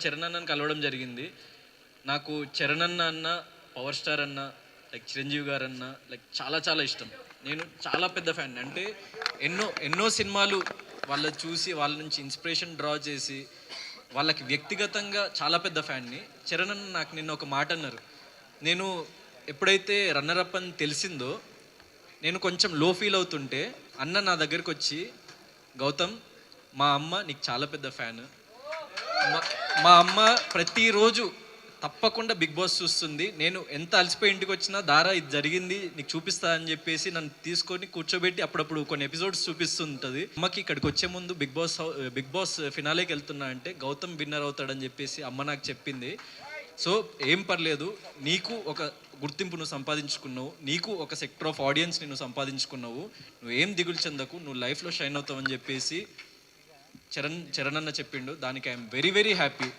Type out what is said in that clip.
చరణ్ అన్నని కలవడం జరిగింది. నాకు చరణ్ అన్న, పవర్ స్టార్ అన్న, లైక్ చిరంజీవి గారు అన్న లైక్ చాలా చాలా ఇష్టం. నేను చాలా పెద్ద ఫ్యాన్. అంటే ఎన్నో ఎన్నో సినిమాలు వాళ్ళ చూసి వాళ్ళ నుంచి ఇన్స్పిరేషన్ డ్రా చేసి వాళ్ళకి వ్యక్తిగతంగా చాలా పెద్ద ఫ్యాన్ని. చరణ్ అన్న నాకు నిన్న ఒక మాట అన్నారు. నేను ఎప్పుడైతే రన్నర్ అప్ అని తెలిసిందో నేను కొంచెం లో ఫీల్ అవుతుంటే అన్న నా దగ్గరికి వచ్చి, గౌతమ్ మా అమ్మ నీకు చాలా పెద్ద ఫ్యాన్, మా అమ్మ ప్రతిరోజు తప్పకుండా బిగ్ బాస్ చూస్తుంది, నేను ఎంత అలసిపోయి ఇంటికి వచ్చినా దారా ఇది జరిగింది నీకు చూపిస్తా అని చెప్పేసి నన్ను తీసుకొని కూర్చోబెట్టి అప్పుడప్పుడు కొన్ని ఎపిసోడ్స్ చూపిస్తుంటుంది. అమ్మకి ఇక్కడికి వచ్చే ముందు బిగ్ బాస్ ఫినాలేకి వెళ్తున్నా అంటే గౌతమ్ విన్నర్ అవుతాడని చెప్పేసి అమ్మ నాకు చెప్పింది. సో ఏం పర్లేదు, నీకు ఒక గుర్తింపు నువ్వు సంపాదించుకున్నావు, నీకు ఒక సెక్టర్ ఆఫ్ ఆడియన్స్ నువ్వు సంపాదించుకున్నావు, నువ్వు ఏం దిగులు చెందకు, నువ్వు లైఫ్లో షైన్ అవుతావు అని చెప్పేసి చరణ్ అన్న చెప్పిండు. దానికి ఐఎమ్ వెరీ వెరీ హ్యాపీ.